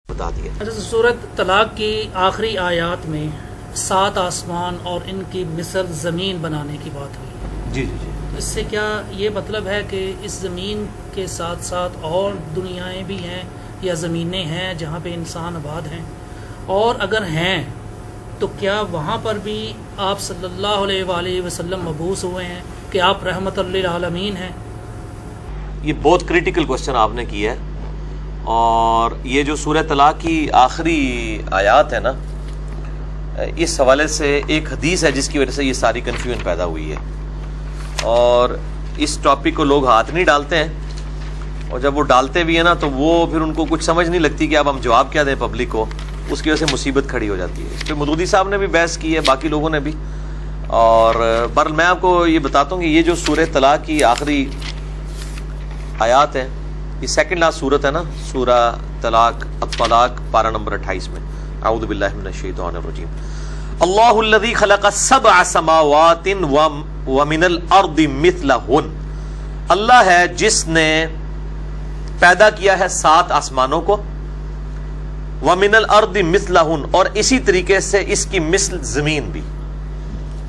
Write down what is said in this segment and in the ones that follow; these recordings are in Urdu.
بتا دیا۔ سورۃ طلاق کی آخری آیات میں 7 آسمان اور ان کی مثل زمین بنانے کی بات ہوئی۔ جی جی جی۔ اس سے کیا یہ مطلب ہے کہ اس زمین کے ساتھ ساتھ اور دنیایں بھی ہیں یا زمینیں ہیں جہاں پہ انسان آباد ہیں، اور اگر ہیں تو کیا وہاں پر بھی آپ صلی اللہ علیہ وآلہ وسلم مبعوث ہوئے ہیں کہ آپ رحمت للعالمین ہیں؟ یہ بہت کریٹیکل کوشچن آپ نے کیا ہے، اور یہ جو سورہ طلاق کی آخری آیات ہے نا، اس حوالے سے ایک حدیث ہے جس کی وجہ سے یہ ساری کنفیوژن پیدا ہوئی ہے، اور اس ٹاپک کو لوگ ہاتھ نہیں ڈالتے ہیں، اور جب وہ ڈالتے بھی ہیں نا تو وہ پھر ان کو کچھ سمجھ نہیں لگتی کہ اب ہم جواب کیا دیں پبلک کو، اس کی وجہ سے مصیبت کھڑی ہو جاتی ہے۔ اس پہ مودودی صاحب نے بھی بحث کی ہے، باقی لوگوں نے بھی، اور بہرحال میں آپ کو یہ بتاتا ہوں کہ یہ جو سورہ طلاق کی آخری آیات ہیں، یہ سیکنڈ لاسٹ صورت ہے نا، سورہ طلاق الطلاق پارہ نمبر 28 میں۔ اعوذ باللہ من الشیطان الرجیم۔ اللہ الذی خلق 7 سماوات ومن الارض مثلہن، اللہ ہے جس نے پیدا کیا ہے 7 آسمانوں کو، ومن الارض مثلہن، اور اسی طریقے سے اس کی مثل زمین بھی،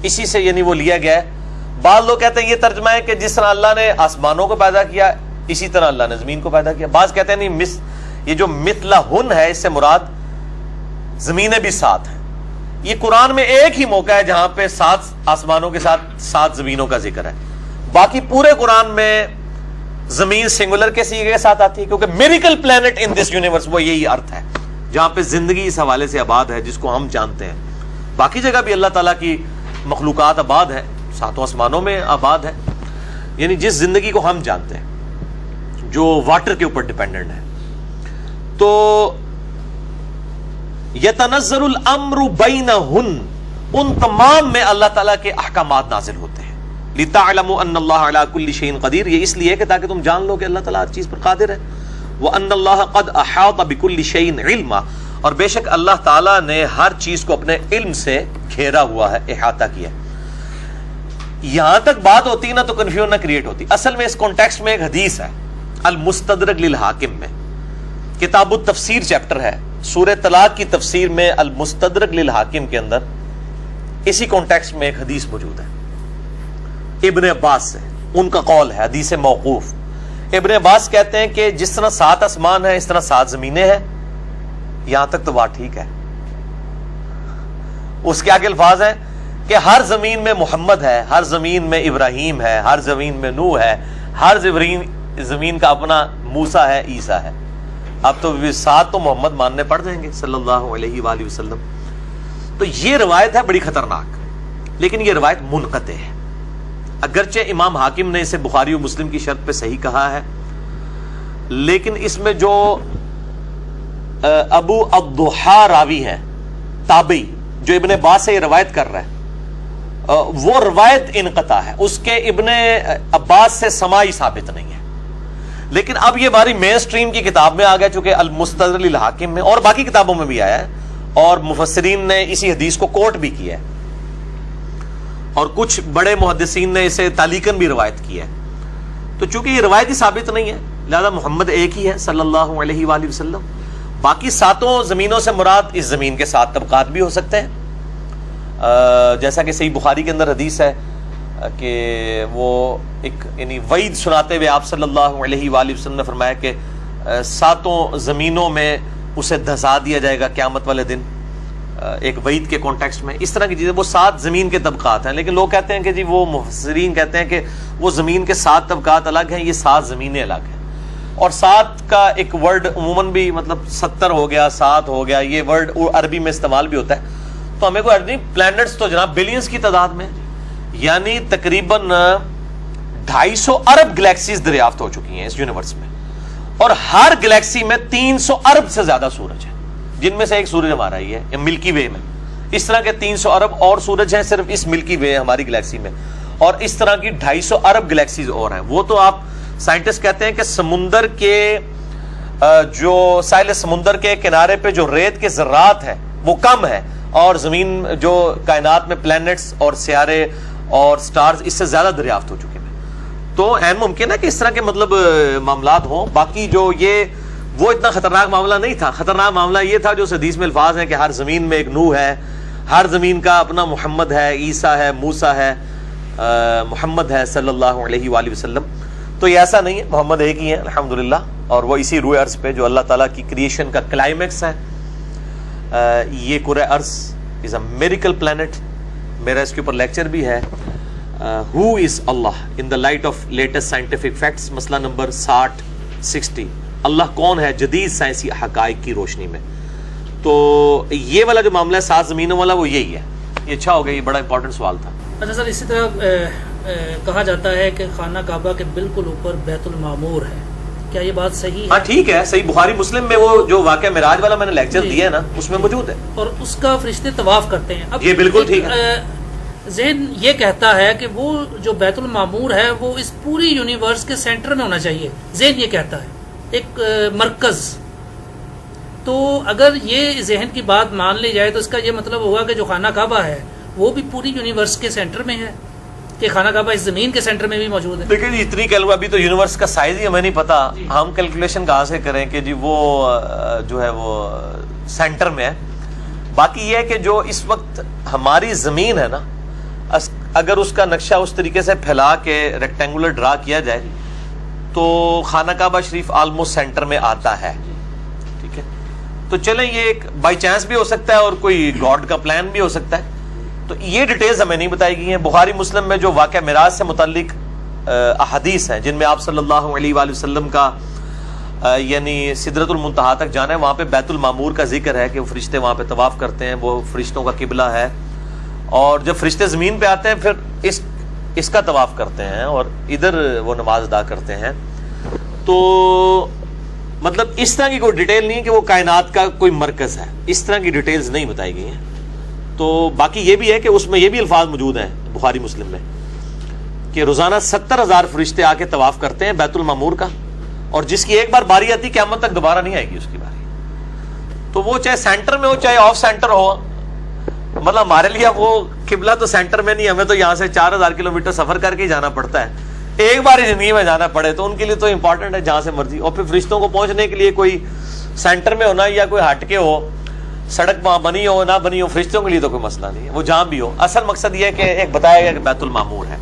اسی سے یعنی وہ لیا گیا ہے۔ بعض لوگ کہتے ہیں یہ ترجمہ ہے کہ جس طرح اللہ نے آسمانوں کو پیدا کیا اسی طرح اللہ نے زمین کو پیدا کیا۔ بعض کہتے ہیں نہیں، یہ جو مثلہن ہے اس سے مراد زمینیں بھی 7 ہیں۔ یہ قرآن میں ایک ہی موقع ہے جہاں پہ 7 آسمانوں کے ساتھ 7 زمینوں کا ذکر ہے، باقی پورے قرآن میں زمین سنگولر کے سیغے کے ساتھ آتی ہے، کیونکہ miracle plant in this universe, وہ یہی ارتھ ہے جہاں پہ زندگی اس حوالے سے آباد ہے جس کو ہم جانتے ہیں۔ باقی جگہ بھی اللہ تعالیٰ کی مخلوقات آباد ہے، 7 آسمانوں میں آباد ہے، یعنی جس زندگی کو ہم جانتے ہیں جو واٹر کے اوپر ڈیپینڈنٹ ہے۔ تو یتنزل الامر بینہن، ان تمام میں اللہ تعالیٰ کے احکامات نازل ہوتے ہیں۔ لتعلموا ان اللہ علی کل شیء قدیر، یہ اس لیے کہ تاکہ تم جان لو کہ اللہ تعالیٰ ہر چیز پر قادر ہے۔ وان اللہ قد احاط بکل شیء علما، اور بے شک اللہ تعالیٰ نے ہر چیز کو اپنے علم سے گھیرا ہوا ہے، احاطہ کیا ہے۔ یہاں تک بات ہوتی ہے نا تو کنفیوژن نہ کریٹ ہوتی۔ اصل میں اس کانٹیکسٹ میں ایک حدیث ہے المستدرک للحاکم میں، کتاب التفسیر چیپٹر ہے، سورہ طلاق کی تفسیر میں المستدرک للحاکم کے اندر اسی کانٹیکسٹ میں ایک حدیث موجود ہے ابن عباس سے، ان کا قول ہے، حدیث موقوف۔ ابن عباس کہتے ہیں کہ جس طرح 7 آسمان ہیں اس طرح 7 زمینیں ہیں، یہاں تک تو بات ٹھیک ہے۔ اس کے آگے الفاظ ہیں کہ ہر زمین میں محمد ہے، ہر زمین میں ابراہیم ہے، ہر زمین میں نوح ہے، ہر زمین کا اپنا موسیٰ ہے، عیسیٰ ہے۔ اب تو 7 تو محمد ماننے پڑ جائیں گے صلی اللہ علیہ وآلہ وسلم۔ تو یہ روایت ہے بڑی خطرناک، لیکن یہ روایت منقطع ہے، اگرچہ امام حاکم نے اسے بخاری و مسلم کی شرط پہ صحیح کہا ہے، لیکن اس میں جو ابو الضحیٰ راوی ہے تابعی جو ابن عباس سے یہ روایت کر رہا ہے، وہ روایت انقطاع ہے، اس کے ابن عباس سے سماعی ثابت نہیں ہے۔ لیکن اب یہ ہماری مین سٹریم کی کتاب میں آ گیا، چونکہ المستدرک للحاکم میں اور باقی کتابوں میں بھی آیا ہے، اور مفسرین نے اسی حدیث کو کوٹ بھی کیا ہے، اور کچھ بڑے محدثین نے اسے تعلیقاً بھی روایت کیا ہے۔ تو چونکہ یہ روایت ہی ثابت نہیں ہے، لہذا محمد ایک ہی ہے صلی اللہ علیہ وآلہ وسلم۔ باقی 7 زمینوں سے مراد اس زمین کے 7 طبقات بھی ہو سکتے ہیں، جیسا کہ صحیح بخاری کے اندر حدیث ہے کہ وہ ایک یعنی وعید سناتے ہوئے آپ صلی اللہ علیہ وآلہ وسلم نے فرمایا کہ 7 زمینوں میں اسے دھسا دیا جائے گا قیامت والے دن، ایک وعید کے کانٹیکسٹ میں۔ اس طرح کی چیزیں، وہ 7 زمین کے طبقات ہیں، لیکن لوگ کہتے ہیں کہ جی وہ مفسرین کہتے ہیں کہ وہ زمین کے 7 طبقات الگ ہیں، یہ 7 زمینیں الگ ہیں۔ اور 7 کا ایک ورڈ عموماً بھی مطلب 70 ہو گیا، 7 ہو گیا، یہ ورڈ عربی میں استعمال بھی ہوتا ہے۔ تو ہمیں کوئی نہیں، پلانٹس تو جناب بلینز کی تعداد میں، یعنی تقریباً 250 ارب گلیکسیز دریافت ہو چکی ہیں اس یونیورس میں، اور ہر گلیکسی میں 300 ارب سے زیادہ سورج ہیں، جن میں سے ایک سورج ہمارا ہی ہے ملکی وے میں۔ اس طرح کے 300 ارب اور سورج ہیں صرف اس ملکی وے ہماری گلیکسی میں، اور اس طرح کی 250 ارب گلیکسیز اور ہیں۔ وہ تو آپ سائنٹسٹ کہتے ہیں کہ سمندر کے جو ساحل سمندر کے کنارے پہ جو ریت کے ذرات ہیں وہ کم ہے، اور زمین جو کائنات میں پلانٹس اور سیارے اور سٹارز اس سے زیادہ دریافت ہو چکے ہیں۔ تو عین ممکن ہے کہ اس طرح کے مطلب معاملات ہوں۔ باقی جو یہ وہ اتنا خطرناک معاملہ نہیں تھا. خطرناک معاملہ یہ تھا جو اس حدیث میں الفاظ ہیں کہ ہر زمین میں ایک نوح ہے, ہر زمین کا اپنا محمد ہے, عیسیٰ ہے, موسیٰ ہے, محمد ہے صلی اللہ علیہ وآلہ وسلم. تو یہ ایسا نہیں ہے, محمد ایک ہی ہے الحمدللہ, اور وہ اسی روئے ارض پہ جو اللہ تعالیٰ کی کریشن کا کلائمیکس ہے. یہ کرۂ ارض از اے میریکل پلانٹ. میرا اس کے اوپر لیکچر بھی ہے, who is Allah in the light of latest scientific facts, مسئلہ نمبر 60. اللہ کون ہے جدید سائنسی حقائق کی روشنی میں. تو یہ والا جو معاملہ ہے 7 زمینوں والا وہ یہی ہے. یہ اچھا ہو گیا, یہ بڑا امپورٹنٹ سوال تھا. اچھا سر, اسی طرح کہا جاتا ہے کہ خانہ کعبہ کے بالکل اوپر بیت المعمور ہے, کیا یہ بات صحیح ہے؟ ہاں ٹھیک ہے, صحیح. بخاری مسلم میں وہ جو واقعہ معراج والا میں نے لیکچر دیا ہے نا, اس میں موجود ہے, اور اس کا فرشتے طواف کرتے ہیں. اب یہ بالکل ٹھیک ہے. ذہن یہ کہتا ہے کہ وہ جو بیت المعمور ہے وہ اس پوری یونیورس کے سینٹر میں ہونا چاہیے. ذہن یہ کہتا ہے ایک مرکز. تو اگر یہ ذہن کی بات مان لی جائے تو اس کا یہ مطلب ہوگا کہ جو خانہ کعبہ ہے وہ بھی پوری یونیورس کے سینٹر میں ہے, کہ خانہ کعبہ اس زمین کے سینٹر میں بھی موجود ہے. دیکھیں جی, اتنی کیلو ابھی تو یونیورس کا سائز ہی ہمیں نہیں پتا, ہم کیلکولیشن کہاں سے کریں کہ جی وہ جو ہے وہ سینٹر میں ہے. باقی یہ ہے کہ جو اس وقت ہماری زمین ہے نا, اگر اس کا نقشہ اس طریقے سے پھیلا کے ریکٹینگولر ڈرا کیا جائے تو خانہ کعبہ شریف آلموسٹ سینٹر میں آتا ہے. ٹھیک ہے, تو چلیں یہ ایک بائی چانس بھی ہو سکتا ہے اور کوئی گاڈ کا پلان بھی ہو سکتا ہے. تو یہ ڈیٹیلز ہمیں نہیں بتائی گئی ہیں. بخاری مسلم میں جو واقعہ معراج سے متعلق احادیث ہیں جن میں آپ صلی اللہ علیہ وآلہ وسلم کا یعنی سدرۃ المنتہا تک جانا ہے, وہاں پہ بیت المعمور کا ذکر ہے کہ وہ فرشتے وہاں پہ طواف کرتے ہیں, وہ فرشتوں کا قبلہ ہے, اور جب فرشتے زمین پہ آتے ہیں پھر اس کا طواف کرتے ہیں اور ادھر وہ نماز ادا کرتے ہیں. تو مطلب اس طرح کی کوئی ڈیٹیل نہیں ہے کہ وہ کائنات کا کوئی مرکز ہے, اس طرح کی ڈیٹیلز نہیں بتائی گئی ہیں. تو باقی یہ بھی ہے کہ اس میں یہ بھی الفاظ موجود ہیں بخاری مسلم میں کہ روزانہ 70,000 فرشتے آ کے طواف کرتے ہیں بیت المعمور کا, اور جس کی ایک بار باری آتی قیامت تک دوبارہ نہیں آئے گی اس کی باری. تو وہ چاہے سینٹر میں ہو چاہے آف سینٹر ہو, مطلب ہمارے لیے وہ قبلہ تو سینٹر میں نہیں, ہمیں تو یہاں سے 4,000 کلومیٹر سفر کر کے ہی جانا پڑتا ہے. ایک بار ہی زندگی میں جانا پڑے تو ان کے لیے تو امپورٹنٹ ہے جہاں سے مرضی. اور پھر فرشتوں کو پہنچنے کے لیے کوئی سینٹر میں ہونا یا کوئی ہٹ کے ہو, سڑک وہاں بنی ہو نہ بنی ہو, فرشتوں کے لیے تو کوئی مسئلہ نہیں ہے, وہ جہاں بھی ہو. اصل مقصد یہ ہے کہ ایک بتایا گیا کہ بیت المعمور ہے.